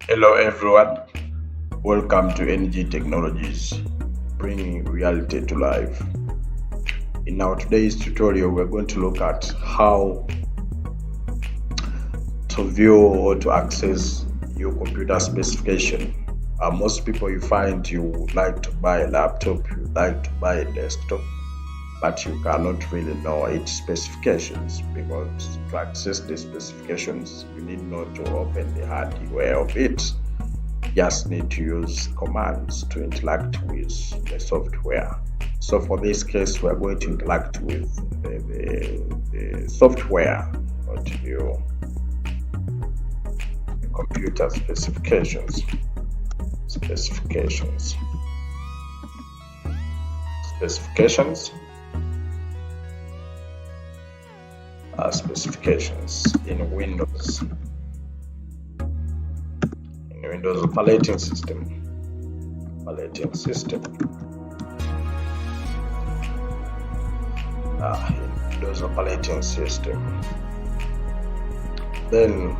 Hello everyone, welcome to Energy Technologies, bringing reality to life. In our today's tutorial, we're going to look at how to view or to access your computer specification. Most people you find you would like to buy a laptop, you would like to buy a desktop, but you cannot really know its specifications, because to access the specifications you need not to open the hardware of it. You just need to use commands to interact with the software. So for this case, we are going to interact with the software or to view the computer specifications. Specifications in Windows operating system. In Windows operating system. Then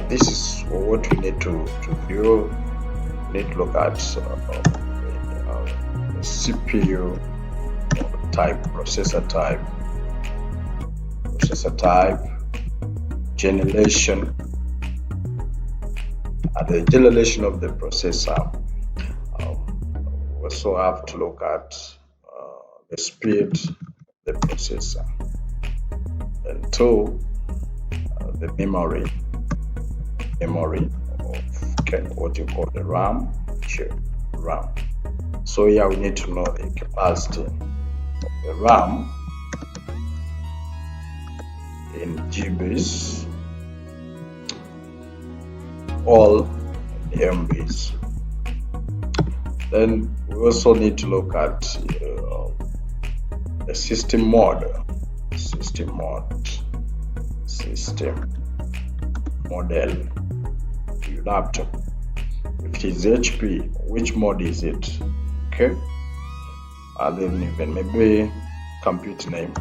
this is what we need to view. We need to look at the CPU type, processor type, generation, the generation of the processor. We also have to look at the speed of the processor, and two, the memory of what you call the RAM. So here we need to know the capacity of the RAM in GBs, all MBs. Then we also need to look at the system model, model, your laptop. If it is HP, which mode is it? Okay, and then even maybe computer name.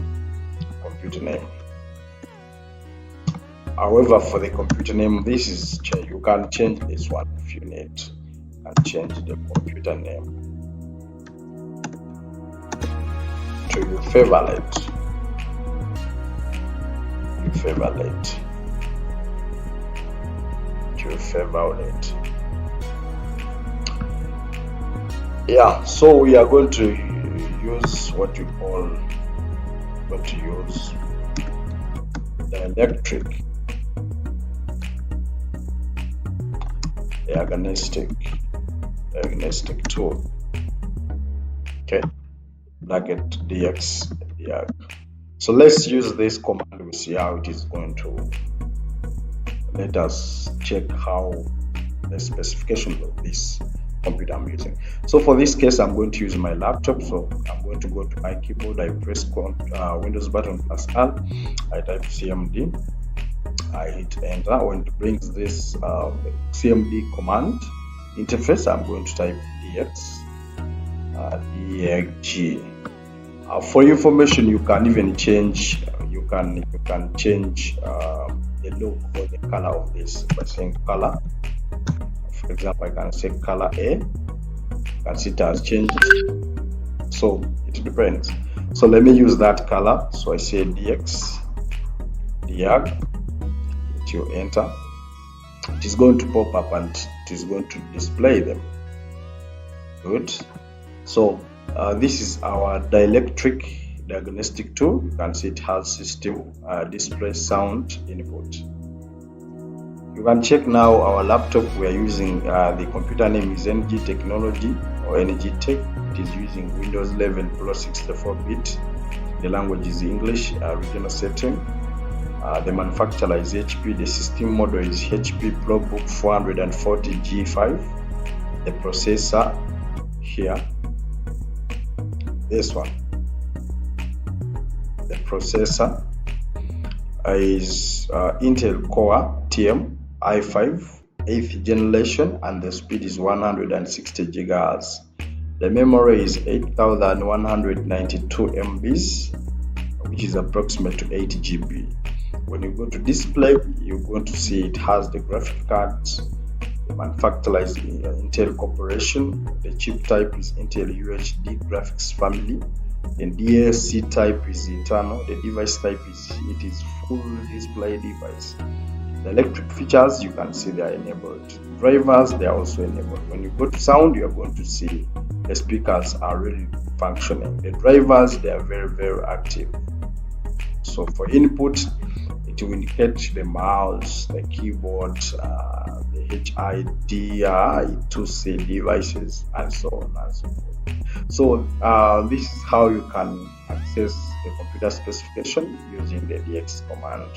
However, for the computer name, this is you can change this one if you need. You can change the computer name to your favorite. Yeah, so we are going to use what you call the diagnostic tool. Okay, dxdiag. So let's use this command. We see how it is going to let us check how the specification of this computer I'm using. So for this case, I'm going to use my laptop. So I'm going to go to my keyboard. I press Windows button plus R. I type CMD. I hit enter. When it brings this CMD command interface, I'm going to type dxdiag. For information, you can even change. You can change the look or the color of this by saying color. For example, I can say color A. You can see it has changed. So it depends. So let me use that color. So I say dxdiag. Hit your enter. It is going to pop up and it is going to display them. Good. So this is our diagnostic tool. You can see it has system display sound input. You can check now our laptop. We are using the computer name is Energy Technology or Energy Tech. It is using Windows 11 Pro 64-bit. The language is English, regional setting. The manufacturer is HP. The system model is HP ProBook 440 G5. The processor here, this one. The processor is Intel Core TM i5 8th generation, and the speed is 160 gigahertz. The memory is 8192 MBs, which is approximate to 8 GB. When you go to display, you're going to see it has the graphic cards, manufacturer is Intel Corporation. The chip type is Intel UHD graphics family. And DSC type is internal. The device type is full display device. The electric features, you can see they are enabled. Drivers, they are also enabled. When you go to sound, you are going to see the speakers are really functioning. The drivers, they are very, very active. So for input, it will indicate the mouse, the keyboard, the HID, E2C devices, and so on and so forth. So this is how you can access the computer specification using the dx command.